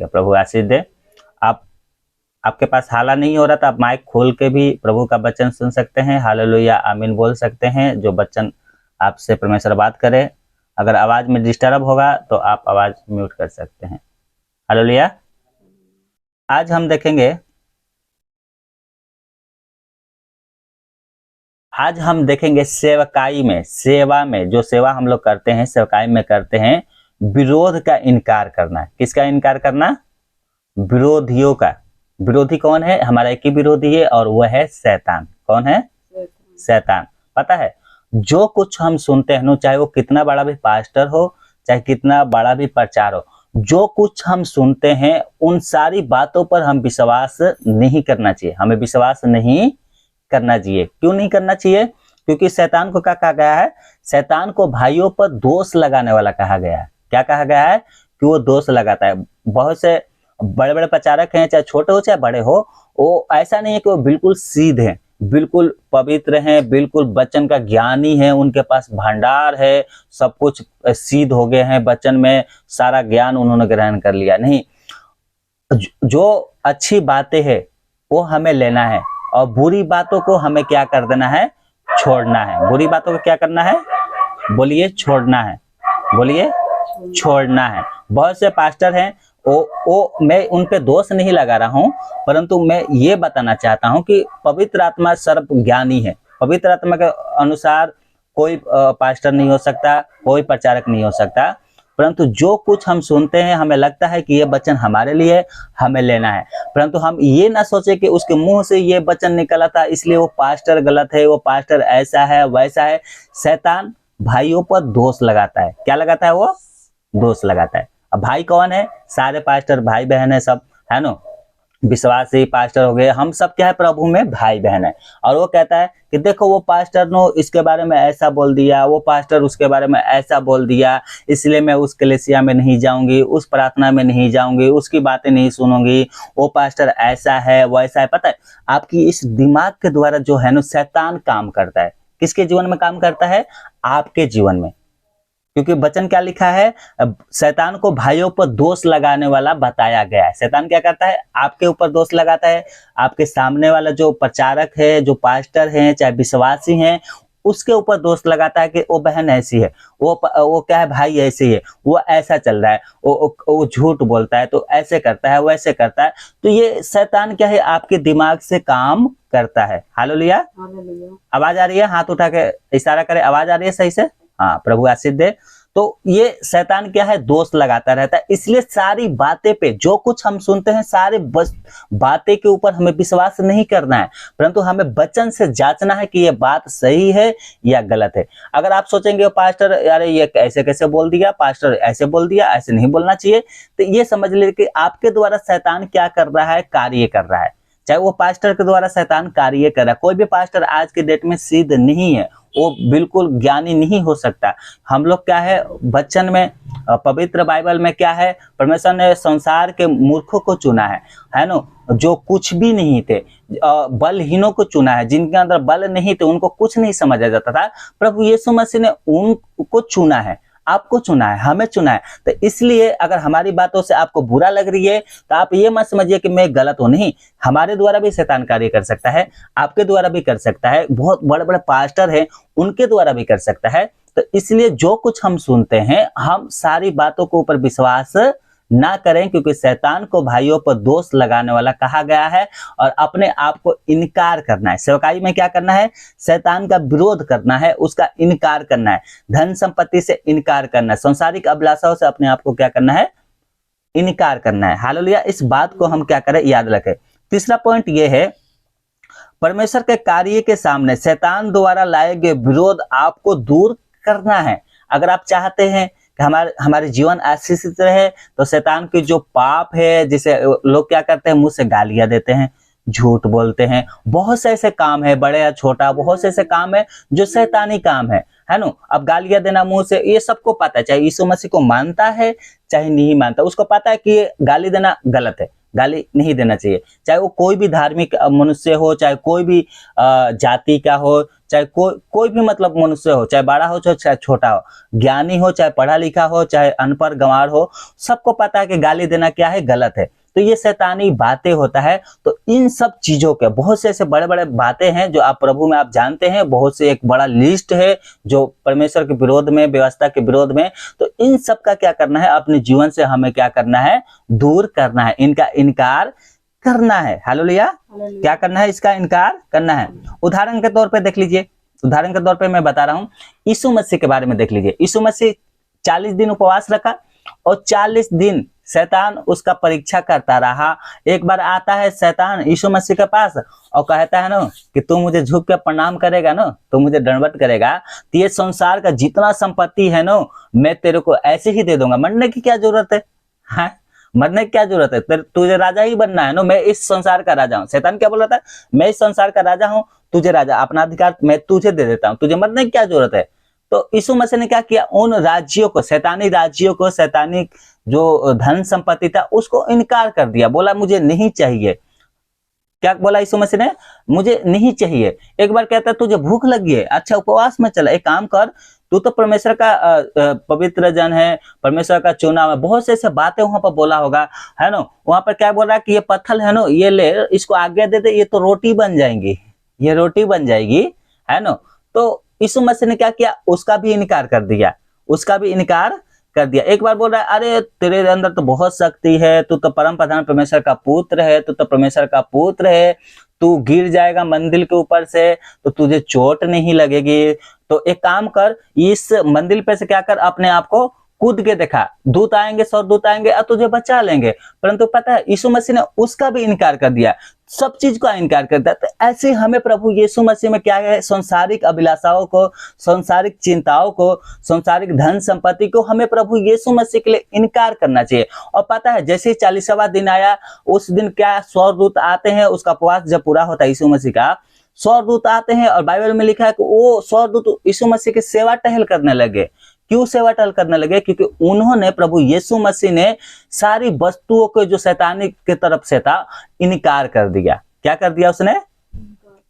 चलिए, प्रभु आशीष दे। आपके पास हाला नहीं हो रहा था, आप माइक खोल के भी प्रभु का वचन सुन सकते हैं, हालेलुया आमीन बोल सकते हैं। जो वचन आपसे परमेश्वर बात करे, अगर आवाज में डिस्टर्ब होगा तो आप आवाज म्यूट कर सकते हैं। हालेलुया। आज हम देखेंगे सेवकाई में, सेवा में, जो सेवा हम लोग करते हैं, सेवकाई में करते हैं, विरोध का इनकार करना। किसका इनकार करना? विरोधियों का। विरोधी कौन है? हमारा एक ही विरोधी है और वह है शैतान। कौन है? शैतान। पता है, जो कुछ हम सुनते हैं, चाहे वो कितना बड़ा भी पास्टर हो, चाहे कितना बड़ा भी प्रचार हो, जो कुछ हम सुनते हैं उन सारी बातों पर हम विश्वास नहीं करना चाहिए। हमें विश्वास नहीं करना चाहिए। क्यों नहीं करना चाहिए? क्योंकि शैतान को क्या कहा गया है? शैतान को भाइयों पर दोष लगाने वाला कहा गया है। क्या कहा गया है? कि वो दोष लगाता है। बहुत से बड़े बड़े प्रचारक हैं, चाहे छोटे हो चाहे बड़े हो, वो ऐसा नहीं है कि वो बिल्कुल सीधे हैं, बिल्कुल पवित्र हैं, बिल्कुल वचन का ज्ञानी है, उनके पास भंडार है, सब कुछ सीध हो गए हैं, वचन में सारा ज्ञान उन्होंने ग्रहण कर लिया। नहीं, जो अच्छी बातें हैं वो हमें लेना है और बुरी बातों को हमें क्या कर देना है? छोड़ना है। बुरी बातों को क्या करना है? बोलिए, छोड़ना है। बोलिए, छोड़ना है। बहुत से पास्टर हैं, मैं उन पे दोष नहीं लगा रहा हूं, परंतु मैं ये बताना चाहता हूं कि पवित्र आत्मा सर्व ज्ञानी है। पवित्र आत्मा के अनुसार कोई पास्टर नहीं हो सकता, कोई प्रचारक नहीं हो सकता, परंतु जो कुछ हम सुनते हैं हमें लगता है कि ये वचन हमारे लिए, हमें लेना है। परंतु हम ये ना सोचे कि उसके मुंह से ये वचन निकला था इसलिए वो पास्टर गलत है, वो पास्टर ऐसा है, वैसा है। शैतान भाइयों पर दोष लगाता है। क्या लगाता है? वो दोष लगाता है। अब भाई कौन है? सारे पास्टर भाई बहन है, सब है ना, विश्वासी पास्टर हो गए, हम सब क्या है? प्रभु में भाई बहन है। और वो कहता है कि देखो वो पास्टर ने इसके बारे में ऐसा बोल दिया, वो पास्टर उसके बारे में ऐसा बोल दिया, इसलिए मैं उस कलीसिया में नहीं जाऊंगी, उस प्रार्थना में नहीं जाऊंगी, उसकी बातें नहीं सुनूंगी, वो पास्टर ऐसा है, वैसा है। पता है, आपकी इस दिमाग के द्वारा जो है ना शैतान काम करता है। किसके जीवन में काम करता है? आपके जीवन में। क्योंकि वचन क्या लिखा है? शैतान को भाइयों पर दोष लगाने वाला बताया गया है। शैतान क्या करता है? आपके ऊपर दोष लगाता है। आपके सामने वाला जो प्रचारक है, जो पास्टर है, चाहे विश्वासी हैं, उसके ऊपर दोष लगाता है कि वो बहन ऐसी है, वो क्या है, भाई ऐसी है, वो ऐसा चल रहा है, वो झूठ बोलता है, तो ऐसे करता है, वैसे करता है। तो ये शैतान क्या है? आपके दिमाग से काम करता है। हालेलुया। आवाज आ रही है? हाथ उठा के इशारा करे, आवाज आ रही है सही से? हाँ, प्रभु आशीष दे। तो ये शैतान क्या है? दोष लगाता रहता है। इसलिए सारी बातें पे, जो कुछ हम सुनते हैं, सारे बातें के ऊपर हमें विश्वास नहीं करना है, परंतु हमें वचन से जांचना है कि ये बात सही है या गलत है। अगर आप सोचेंगे पास्टर यार ये ऐसे कैसे बोल दिया, पास्टर ऐसे बोल दिया, ऐसे नहीं बोलना चाहिए, तो ये समझ लीजिए कि आपके द्वारा शैतान क्या कर रहा है? कार्य कर रहा है। चाहे वो पास्टर के द्वारा शैतान कार्य कर रहा है। कोई भी पास्टर आज के डेट में सिद्ध नहीं है, वो बिल्कुल ज्ञानी नहीं हो सकता। हम लोग क्या है? वचन में, पवित्र बाइबल में क्या है? परमेश्वर ने संसार के मूर्खों को चुना है ना, जो कुछ भी नहीं थे, बलहीनों को चुना है, जिनके अंदर बल नहीं थे, उनको कुछ नहीं समझा जाता था। प्रभु यीशु मसीह ने उनको चुना है, आपको चुना है, हमें चुना है। तो इसलिए अगर हमारी बातों से आपको बुरा लग रही है तो आप ये मत समझिए कि मैं गलत हूं। नहीं, हमारे द्वारा भी शैतान कार्य कर सकता है, आपके द्वारा भी कर सकता है, बहुत बड़े बड़े पास्टर हैं उनके द्वारा भी कर सकता है। तो इसलिए जो कुछ हम सुनते हैं, हम सारी बातों के ऊपर विश्वास ना करें, क्योंकि शैतान को भाइयों पर दोष लगाने वाला कहा गया है और अपने आप को इनकार करना है। सेवकाई में क्या करना है? शैतान का विरोध करना है, उसका इनकार करना है, धन संपत्ति से इनकार करना है, सांसारिक अभिलाषाओं से अपने आप को क्या करना है? इनकार करना है। हालेलुया। इस बात को हम क्या करें? याद रखें। तीसरा पॉइंट ये है, परमेश्वर के कार्य के सामने शैतान द्वारा लाए गए विरोध आपको दूर करना है। अगर आप चाहते हैं कि हमारे जीवन आशीषित रहे, तो शैतान के जो पाप है, जिसे लोग क्या करते हैं? मुंह से गालियां देते हैं, झूठ बोलते हैं, बहुत से ऐसे काम है, बड़े या छोटा, बहुत से ऐसे काम है जो शैतानी काम है ना। अब गालियां देना मुंह से, ये सबको पता है, चाहे यीशु मसीह को मानता है चाहे नहीं मानता, उसको पता है कि ये गाली देना गलत है, गाली नहीं देना चाहिए। चाहे वो कोई भी धार्मिक मनुष्य हो, चाहे कोई भी जाति का हो, चाहे कोई भी मतलब मनुष्य हो, चाहे बड़ा हो चाहे छोटा हो, ज्ञानी हो चाहे पढ़ा लिखा हो चाहे अनपढ़ गंवार हो, सबको पता है कि गाली देना क्या है, गलत है। तो ये शैतानी बातें होता है। तो इन सब चीजों के बहुत से ऐसे बड़े बड़े बातें हैं जो आप प्रभु में आप जानते हैं, बहुत से एक बड़ा लिस्ट है जो परमेश्वर के विरोध में, व्यवस्था के विरोध में। तो इन सब का क्या करना है, अपने जीवन से हमें क्या करना है, दूर करना है, इनका इनकार करना है। हालेलुया। क्या करना है, इसका इनकार करना है। उदाहरण के तौर पे देख लीजिए, उदाहरण के तौर पे मैं बता रहा हूं, यीशु मसीह के बारे में देख लीजिए। यीशु मसीह 40 दिन उपवास रखा और 40 दिन शैतान उसका परीक्षा करता रहा। एक बार आता है शैतान यीशु मसीह के पास और कहता है ना कि तू मुझे झुक के प्रणाम करेगा ना, तो मुझे दंडवत करेगा, तो ये संसार का जितना संपत्ति है ना मैं तेरे को ऐसे ही दे दूंगा। मरने की क्या जरूरत है, हाँ? मरने की क्या जरूरत है, तुझे राजा ही बनना है ना, मैं इस संसार का राजा हूँ। शैतान क्या बोल रहा था, मैं इस संसार का राजा हूँ, तुझे राजा, अपना अधिकार मैं तुझे दे देता हूँ, तुझे मरने की क्या जरूरत है। तो यीशु मसीह ने क्या किया, उन राज्यों को, शैतानी राज्यों को, शैतानी जो धन संपत्ति था उसको इनकार कर दिया, बोला मुझे नहीं चाहिए। क्या बोला यीशु मसीह ने, मुझे नहीं चाहिए। एक बार कहता है तुझे भूख लगी है, अच्छा उपवास में चला, एक काम कर, तू तो परमेश्वर का पवित्र जन है, परमेश्वर का चुना है, बहुत से ऐसे बातें वहां पर बोला होगा, है ना। वहां पर क्या बोल रहा है कि ये पत्थर है ना, ये ले, इसको आज्ञा दे दे, ये तो रोटी बन जाएंगी, ये रोटी बन जाएगी, है ना। तो यीशु मसीह ने क्या किया, उसका भी इनकार कर दिया, उसका भी इनकार कर दिया। एक बार बोल रहा है अरे तेरे अंदर तो बहुत शक्ति है, तू तो परम प्रधान परमेश्वर का पुत्र है, तू तो परमेश्वर का पुत्र है, तू गिर जाएगा मंदिर के ऊपर से तो तुझे चोट नहीं लगेगी। तो एक काम कर, इस मंदिर पे से क्या कर, अपने आप को कूद के देखा, दूत आएंगे, 100 दूत आएंगे और तुझे बचा लेंगे। परंतु पता है यीशु मसीह ने उसका भी इनकार कर दिया, सब चीज का इनकार कर दिया। तो ऐसे हमें प्रभु यीशु मसीह में क्या है, सांसारिक अभिलाषाओं को, सांसारिक चिंताओं को, सांसारिक धन संपत्ति को हमें प्रभु यीशु मसीह के लिए इनकार करना चाहिए। और पता है जैसे ही 40वां दिन आया, उस दिन क्या 100 दूत आते हैं, उसका उपवास जब पूरा होता है यीशु मसीह का, 100 दूत आते हैं और बाइबल में लिखा है कि वो 100 दूत यीशु मसीह की सेवा टहल करने लगे। क्यों सेवा टहल करने लगे, क्योंकि उन्होंने प्रभु यीशु मसीह ने सारी वस्तुओं को जो शैतानी की तरफ से था इनकार कर दिया। क्या कर दिया, उसने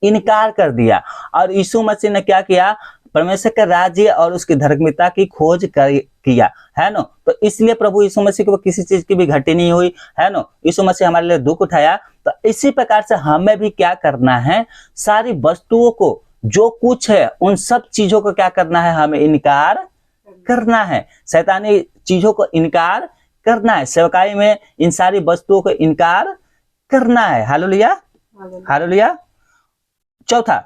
इनकार कर दिया। और यीशु मसीह ने क्या किया, परमेश्वर के राज्य और उसकी धार्मिकता की खोज किया, है ना। तो इसलिए प्रभु यीशु मसीह को किसी चीज की भी घटी नहीं हुई, है ना। यीशु मसीह हमारे लिए दुख उठाया। तो इसी प्रकार से हमें भी क्या करना है, सारी वस्तुओं को, जो कुछ है उन सब चीजों को क्या करना है, हमें इनकार करना है, शैतानी चीजों को इनकार करना है, सेवकाई में इन सारी वस्तुओं को इनकार करना है। Hallelujah, hallelujah. चौथा,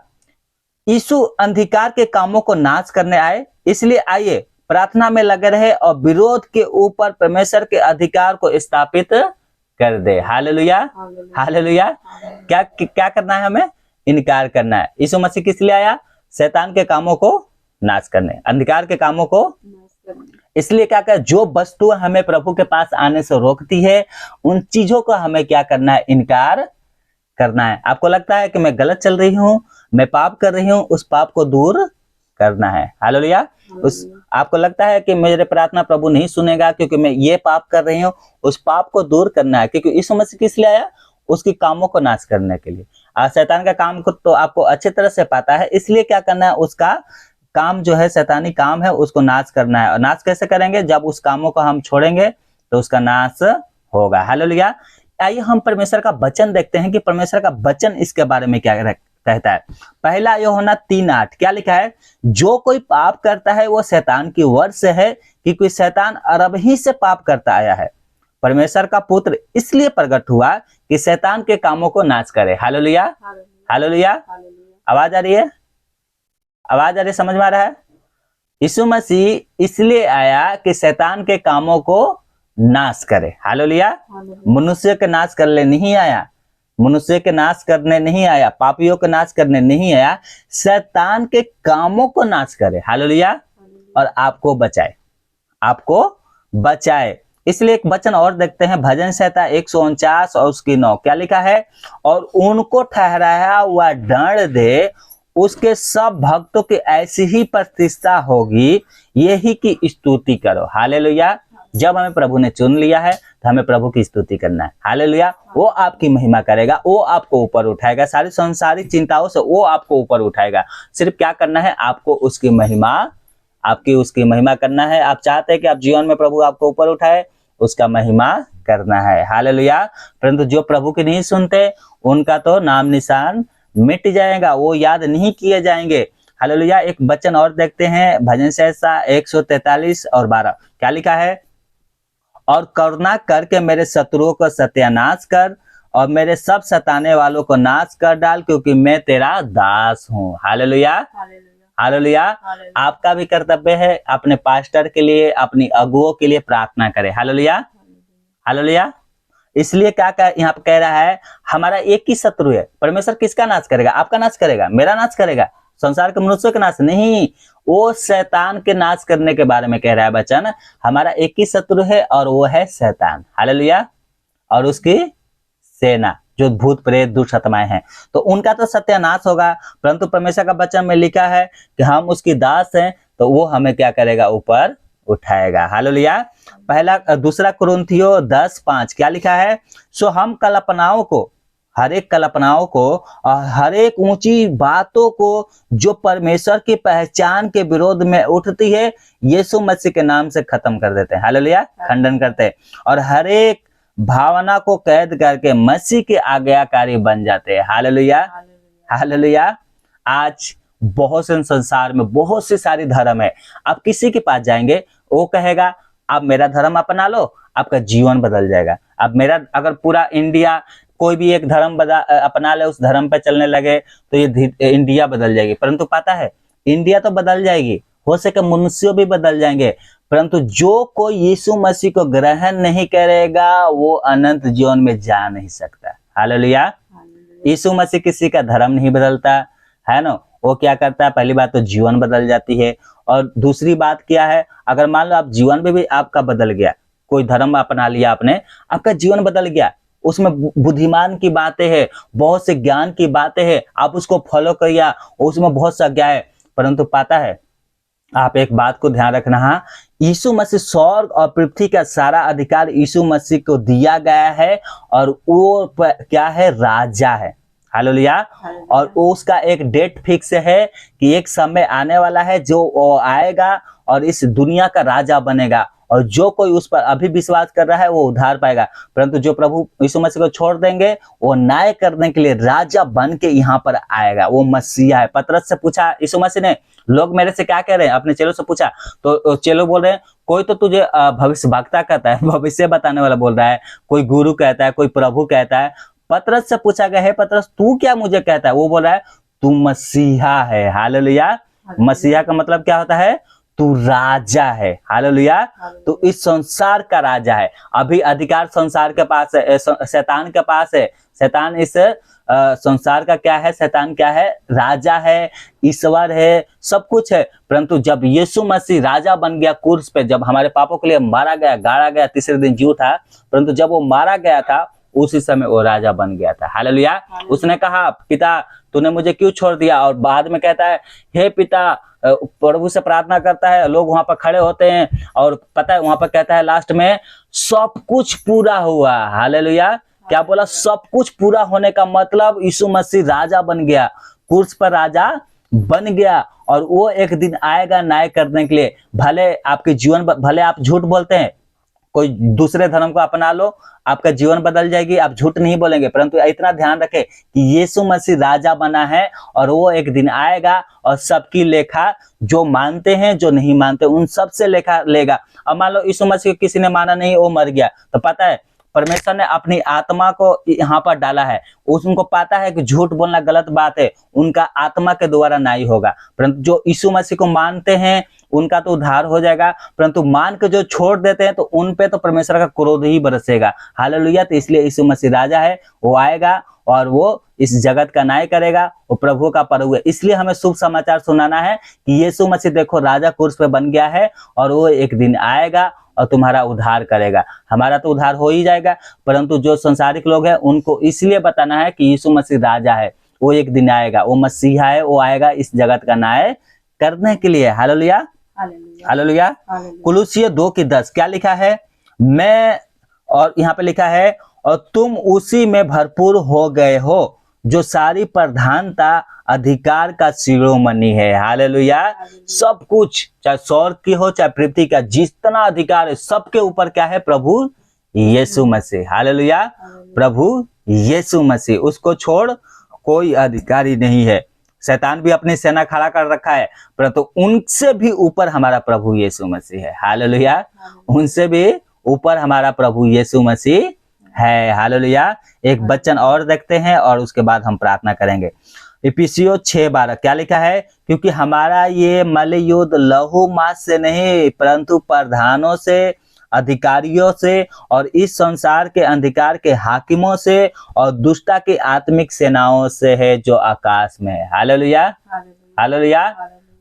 यीशु अंधकार के कामों को नाश करने आए, इसलिए आइए प्रार्थना में लगे रहे और विरोध के ऊपर परमेश्वर के अधिकार को स्थापित कर दे। Hallelujah, hallelujah. क्या क्या करना है, हमें इनकार करना है। यीशु मसीह किस लिए आया, शैतान के कामों को नाश करने, अंधकार के कामों को। इसलिए क्या कर, जो वस्तु हमें प्रभु के पास आने से रोकती है उन चीजों को हमें क्या करना है, इनकार करना है। आपको लगता है कि मैं गलत चल रही हूँ, मैं पाप कर रही हूँ, उस पाप को दूर करना है। हालेलुया। उस आपको लगता है कि मेरे प्रार्थना प्रभु नहीं सुनेगा क्योंकि मैं ये पाप कर रही हूँ, उस पाप को दूर करना है। क्योंकि यीशु मसीह किस लिए आया, उसकी कामों को नाश करने के लिए। शैतान का काम को तो आपको अच्छी तरह से पता है, इसलिए क्या करना है, उसका काम जो है शैतानी काम है उसको नाश करना है। और नाश कैसे करेंगे, जब उस कामों को हम छोड़ेंगे तो उसका नाश होगा। हालेलुया। आइए हम परमेश्वर का वचन देखते हैं कि परमेश्वर का वचन इसके बारे में क्या कहता है। पहला यूहन्ना 3:8 क्या लिखा है, जो कोई पाप करता है वो शैतान की वश से है, क्योंकि शैतान अरब ही से पाप करता आया है। परमेश्वर का पुत्र इसलिए प्रकट हुआ कि शैतान के कामों को नाश करे। Hallelujah, hallelujah. आवाज आ रही है, आवाज आ रही, समझ में आ रहा है। यीशु मसीह इसलिए आया कि शैतान के कामों को नाश करे। हालेलुया। मनुष्य के नाश करने नहीं आया, मनुष्य के नाश करने नहीं आया, पापियों के नाश करने नहीं आया, शैतान के कामों को नाश करे। हालेलुया। और आपको बचाए, आपको बचाए। इसलिए एक वचन और देखते हैं, भजन संहिता 149 और उसकी 9 क्या लिखा है, और उनको ठहराया हुआ दंड दे, उसके सब भक्तों की ऐसी ही प्रतिष्ठा होगी, यही की स्तुति करो। हालेलुया। जब हमें प्रभु ने चुन लिया है तो हमें प्रभु की स्तुति करना है। हालेलुया। वो आपकी महिमा करेगा, वो आपको ऊपर उठाएगा, सारी संसारिक चिंताओं से वो आपको ऊपर उठाएगा। सिर्फ क्या करना है, आपको उसकी महिमा करना है। आप चाहते हैं कि आप जीवन में प्रभु आपको ऊपर उठाए, उसका महिमा करना है। हालेलुया। परंतु जो प्रभु की नहीं सुनते उनका तो नाम निशान मिट जाएगा, वो याद नहीं किए जाएंगे। हालेलुया। एक वचन और देखते हैं, भजन संहिता 143 और 12 क्या लिखा है, और करुणा करके मेरे शत्रुओं को सत्यानाश कर और मेरे सब सताने वालों को नाश कर डाल, क्योंकि मैं तेरा दास हूँ। हालेलुया। हालेलुया। आपका भी कर्तव्य है अपने पास्टर के लिए, अपनी अगुओं के लिए प्रार्थना करें। हालेलुया। हालेलुया। इसलिए क्या यहाँ पे कह रहा है, हमारा एक ही शत्रु है। परमेश्वर किसका नाश करेगा? आपका नाश करेगा, मेरा नाश करेगा, संसार के मनुष्यों के नाश नहीं, वो शैतान के नाश करने के बारे में कह रहा है वचन। हमारा एक ही शत्रु है और वो है शैतान। हालेलुया। और उसकी सेना जो भूत प्रेत दुष्ट आत्माएं हैं, तो उनका तो सत्यानाश होगा। परंतु परमेश्वर का वचन में लिखा है कि हम उसकी दास हैं, तो वो हमें क्या करेगा? ऊपर उठाएगा। हालेलुया। दूसरा कुरिन्थियों 10:5 क्या लिखा है, सो हम कल्पनाओं को, हर एक कल्पनाओं को और हर एक ऊंची बातों को जो परमेश्वर की पहचान के विरोध में उठती है, यीशु मसीह के नाम से खत्म कर देते हैं। हालेलुया। खंडन करते हैं और हर एक भावना को कैद करके मसीह के आज्ञाकारी बन जाते हैं। हालेलुया। हालेलुया। आज बहुत से संसार में बहुत सी सारी धर्म है। आप किसी के पास जाएंगे, वो कहेगा आप मेरा धर्म अपना लो, आपका जीवन बदल जाएगा। अब मेरा अगर पूरा इंडिया कोई भी एक धर्म अपना ले, उस धर्म पे चलने लगे, तो ये इंडिया बदल जाएगी। परंतु पता है, इंडिया तो बदल जाएगी, हो सके मनुष्य भी बदल जाएंगे, परंतु जो कोई यीशु मसीह को ग्रहण नहीं करेगा वो अनंत जीवन में जा नहीं सकता। हालेलुया। यीशु मसीह किसी का धर्म नहीं बदलता है ना। वो क्या करता है, पहली बात तो जीवन बदल जाती है, और दूसरी बात क्या है, अगर मान लो आप जीवन में भी आपका बदल गया, कोई धर्म अपना लिया आपने, आपका जीवन बदल गया, उसमें बुद्धिमान की बातें हैं, बहुत से ज्ञान की बातें हैं, आप उसको फॉलो करिए, उसमें बहुत सा ज्ञान है। परंतु पता है, आप एक बात को ध्यान रखना, यीशु मसीह स्वर्ग और पृथ्वी का सारा अधिकार यीशु मसीह को दिया गया है, और वो क्या है? राजा है। हालेलुया। और उसका एक डेट फिक्स है कि एक समय आने वाला है जो वो आएगा और इस दुनिया का राजा बनेगा, और जो कोई उस पर अभी विश्वास कर रहा है वो उद्धार पाएगा। परंतु जो प्रभु यीशु मसीह को छोड़ देंगे, वो न्याय करने के लिए राजा बन के यहाँ पर आएगा, वो मसीहा है। पतरस से पूछा यीशु मसीह ने, लोग मेरे से क्या कह रहे हैं? अपने चेलों से पूछा, तो चेलों बोल रहे हैं, कोई तो तुझे भविष्य वक्ता कहता है, भविष्य बताने वाला बोल रहा है, कोई गुरु कहता है, कोई प्रभु कहता है। पतरस से पूछा गया है, पतरस तू क्या मुझे कहता है? वो बोल रहा है, तू मसीहा है। हालेलुया। मसीहा का मतलब क्या होता है? तू राजा है। हालेलुया। तो इस संसार का राजा है। अभी अधिकार संसार के पास है, शैतान के पास है। शैतान इस संसार का क्या है? शैतान क्या है? राजा है, ईश्वर है, सब कुछ है। परंतु जब यीशु मसीह राजा बन गया क्रूस पे, जब हमारे पापों के लिए मारा गया, गाड़ा गया, तीसरे दिन जी उठा, परंतु जब वो मारा गया था उसी समय वो राजा बन गया था। हालेलुया। उसने कहा, पिता तूने मुझे क्यों छोड़ दिया? और बाद में कहता है, हे पिता, प्रभु से प्रार्थना करता है, लोग वहां पर खड़े होते हैं, और पता है वहां पर कहता है लास्ट में, सब कुछ पूरा हुआ। हालेलुया। क्या बोला? सब कुछ पूरा होने का मतलब यीशु मसीह राजा बन गया, क्रूस पर राजा बन गया, और वो एक दिन आएगा न्याय करने के लिए। भले आपके जीवन, भले आप झूठ बोलते हैं, कोई दूसरे धर्म को अपना लो, आपका जीवन बदल जाएगी, आप झूठ नहीं बोलेंगे। परंतु इतना ध्यान रखें कि यीशु मसीह राजा बना है, और वो एक दिन आएगा और सबकी लेखा, जो मानते हैं जो नहीं मानते उन सब से लेखा लेगा। अब मान लो यीशु मसीह को किसी ने माना नहीं, वो मर गया, तो पता है परमेश्वर ने अपनी आत्मा को यहाँ पर डाला है। उनको पता है कि झूठ बोलना गलत बात है, उनका आत्मा के द्वारा न्याय होगा। परंतु जो यीशु मसीह को मानते हैं उनका तो उद्धार हो जाएगा, परंतु मान के जो छोड़ देते हैं तो उन पे तो परमेश्वर का क्रोध ही बरसेगा। हालेलुया। तो इसलिए यीशु मसीह राजा है, वो आएगा और वो इस जगत का न्याय करेगा, वो प्रभु का प्रभु है। इसलिए हमें शुभ समाचार सुनाना है कि यीशु मसीह देखो राजा क्रूस पे बन गया है, और वो एक दिन आएगा और तुम्हारा उद्धार करेगा। हमारा तो उद्धार हो ही जाएगा, परंतु जो संसारिक लोग हैं उनको इसलिए बताना है कि यीशु मसीह राजा है, वो एक दिन आएगा, वो मसीहा है, वो आएगा इस जगत का न्याय करने के लिए। हालेलुया। हालेलुया। कुलुस्सियों 2:10 क्या लिखा है? मैं, और यहाँ पे लिखा है, और तुम उसी में भरपूर हो गए हो जो सारी प्रधानता अधिकार का शिरोमणि है। हालेलुया। सब कुछ, चाहे स्वर्ग की हो चाहे पृथ्वी का, जितना अधिकार है सबके ऊपर क्या है? प्रभु यीशु मसीह। हालेलुया। प्रभु यीशु मसीह, उसको छोड़ कोई अधिकारी नहीं है। शैतान भी अपनी सेना खड़ा कर रखा है, परंतु उनसे भी ऊपर हमारा प्रभु यीशु मसीह है। हालेलुया। उनसे भी ऊपर हमारा प्रभु यीशु मसीह है। हालेलुया। एक वचन और देखते हैं और उसके बाद हम प्रार्थना करेंगे। इफिसियों 6:12 क्या लिखा है? क्योंकि हमारा ये मल्लयुद्ध लहू मांस से नहीं परंतु प्रधानों से, अधिकारियों से और इस संसार के अंधकार के हाकिमों से और दुष्टता की आत्मिक सेनाओं से है जो आकाश में है। हालेलुया। हालेलुया।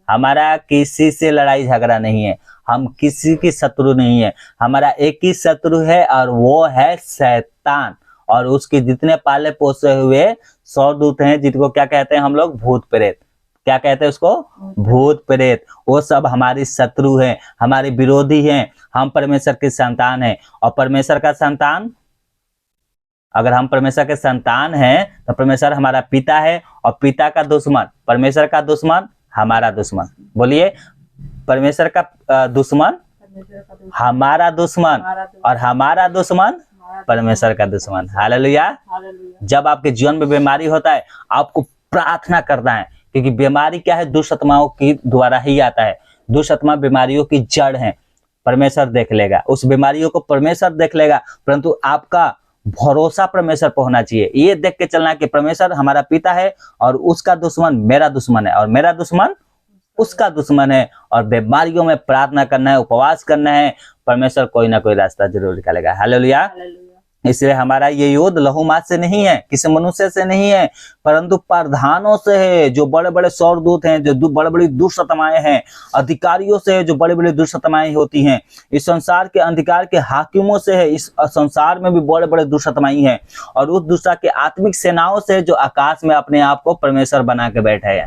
हमारा किसी से लड़ाई झगड़ा नहीं है, हम किसी की शत्रु नहीं है। हमारा एक ही शत्रु है और वो है शैतान, और उसके जितने पाले पोसे हुए 100 दूत हैं, जिनको क्या कहते हैं हम लोग? भूत प्रेत। क्या कहते हैं उसको? भूत प्रेत। वो सब हमारी शत्रु हैं, हमारे विरोधी हैं। हम परमेश्वर के संतान हैं, और परमेश्वर का संतान, अगर हम परमेश्वर के संतान हैं तो परमेश्वर हमारा पिता है, और पिता का दुश्मन, परमेश्वर का दुश्मन हमारा दुश्मन। बोलिए, परमेश्वर का दुश्मन हमारा दुश्मन, और हमारा दुश्मन परमेश्वर का दुश्मन। हालेलुया। जब आपके जीवन में बीमारी होता है, आपको प्रार्थना करना है, क्योंकि बीमारी क्या है? दुष्ट आत्माओं की द्वारा ही आता है। दुष्ट आत्मा बीमारियों की जड़ है। परमेश्वर देख लेगा, उस बीमारियों को परमेश्वर देख लेगा, परंतु आपका भरोसा परमेश्वर पर होना चाहिए। ये देख के चलना कि परमेश्वर हमारा पिता है और उसका दुश्मन मेरा दुश्मन है, और मेरा दुश्मन उसका दुश्मन है। और बीमारियों में प्रार्थना करना है, उपवास करना है, परमेश्वर कोई ना कोई रास्ता जरूर निकालेगा। हालेलुया। इसलिए हमारा ये युद्ध लहू मांस से नहीं है, किसी मनुष्य से नहीं है, परंतु प्रधानों से है, जो बड़े बड़े स्वर्गदूत हैं, जो बड़े बड़ी दुष्ट आत्माएं हैं, अधिकारियों से है, जो बड़ी बड़ी दुष्ट आत्माएं होती हैं, इस संसार के अंधकार के हाकिमों से है, इस संसार में भी बड़े बड़े दुष्ट आत्माएं हैं, और उस दुष्टता के आत्मिक सेनाओं से जो आकाश में अपने आप को परमेश्वर बना के बैठा है।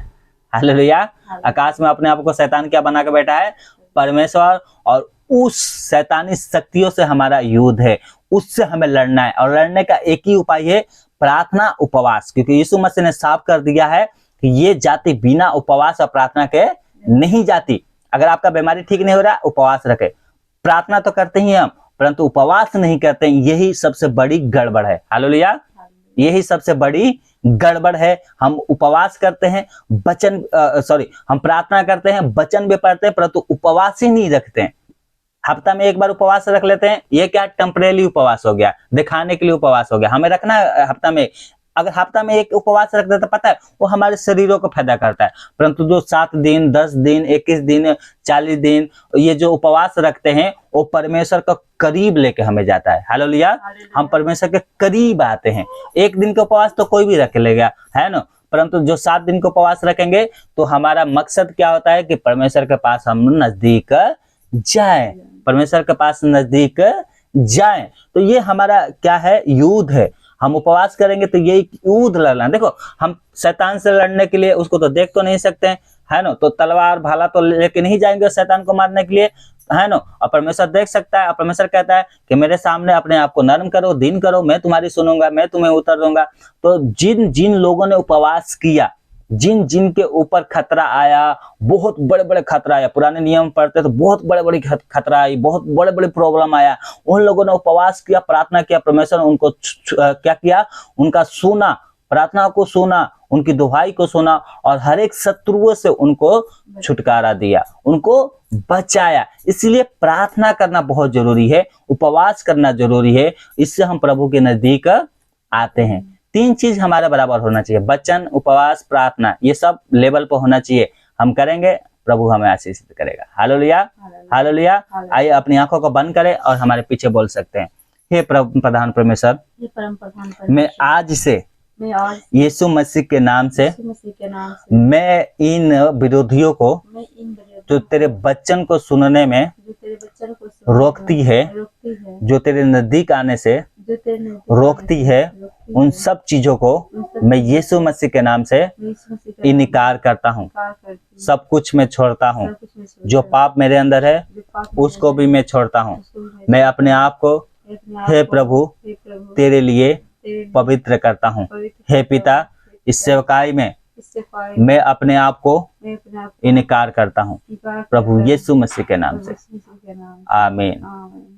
हालेलुया। आकाश में अपने आप को शैतान क्या बना के बैठा है? परमेश्वर। और उस शैतानी शक्तियों से हमारा युद्ध है, उससे हमें लड़ना है, और लड़ने का एक ही उपाय है, प्रार्थना, उपवास। क्योंकि यीशु मसीह ने साफ कर दिया है कि ये जाति बिना उपवास और प्रार्थना के नहीं जाती। अगर आपका बीमारी ठीक नहीं हो रहा, उपवास रखे। प्रार्थना तो करते ही हम, परंतु उपवास नहीं करते, यही सबसे बड़ी गड़बड़ है। हालेलुया। यही सबसे बड़ी गड़बड़ है। हम उपवास करते हैं, हम प्रार्थना करते हैं, वचन भी पढ़ते हैं, परंतु उपवास ही नहीं रखते हैं। हफ्ता में एक बार उपवास रख लेते हैं, ये क्या टेम्परेरी उपवास हो गया, दिखाने के लिए उपवास हो गया। हमें रखना है हफ्ता में, अगर हफ्ता में एक उपवास रख देते, पता है वो हमारे शरीरों को फायदा करता है। परंतु जो 7 दिन, 10 दिन, 21 दिन, 40 दिन ये जो उपवास रखते हैं, वो परमेश्वर का करीब लेके हमें जाता है। हालेलुया। हम परमेश्वर के करीब आते हैं। एक दिन का उपवास तो कोई भी रख लेगा, है ना, परंतु जो 7 दिन का उपवास रखेंगे तो हमारा मकसद क्या होता है? कि परमेश्वर के पास हम नजदीक जाए, परमेश्वर के पास नजदीक जाए। तो ये हमारा क्या है? युद्ध है। हम उपवास करेंगे तो ये युद्ध लड़ना। देखो, हम शैतान से लड़ने के लिए उसको तो देख तो नहीं सकते हैं, है ना, तो तलवार भाला तो लेके नहीं जाएंगे शैतान को मारने के लिए, है ना। और परमेश्वर देख सकता है, और परमेश्वर कहता है कि मेरे सामने अपने आप को नर्म करो, दिन करो, मैं तुम्हारी सुनूंगा, मैं तुम्हें उत्तर दूंगा। तो जिन जिन लोगों ने उपवास किया, जिन जिन के ऊपर खतरा आया, बहुत बड़े बड़े खतरा आया, पुराने नियम पढ़ते तो बहुत बड़े बड़े खतरा आई, बहुत बड़े बड़े प्रॉब्लम आया, उन लोगों ने उपवास किया, प्रार्थना किया, परमेश्वर उनको क्या किया? उनका सुना, प्रार्थना को सुना, उनकी दुहाई को सुना, और हर एक शत्रुओं से उनको छुटकारा दिया, उनको बचाया। इसलिए प्रार्थना करना बहुत जरूरी है, उपवास करना जरूरी है, इससे हम प्रभु के नजदीक आते हैं। 3 चीज हमारा बराबर होना चाहिए, वचन, उपवास, प्रार्थना, ये सब लेवल पर होना चाहिए। हम करेंगे, प्रभु हमें आशीषित करेगा। हालेलुया। हालेलुया। आइए अपनी आंखों को बंद करें और हमारे पीछे बोल सकते हैं, हे प्रधान परमेश्वर, मैं आज से यीशु मसीह के नाम से मैं इन विरोधियों को जो तेरे वचन को सुनने में रोकती है, जो तेरे नजदीक आने से जो तेरे नजदीक रोकती है, उन सब चीजों को मैं यीशु मसीह के नाम से इनकार करता हूँ। सब कुछ मैं छोड़ता हूँ। जो पाप मेरे अंदर है उसको भी मैं छोड़ता हूँ। मैं अपने आप को हे प्रभु तेरे लिए पवित्र करता हूँ। हे पिता, इस सेवकाई में मैं अपने आप को इनकार करता हूँ, प्रभु यीशु मसीह के नाम से। आमीन।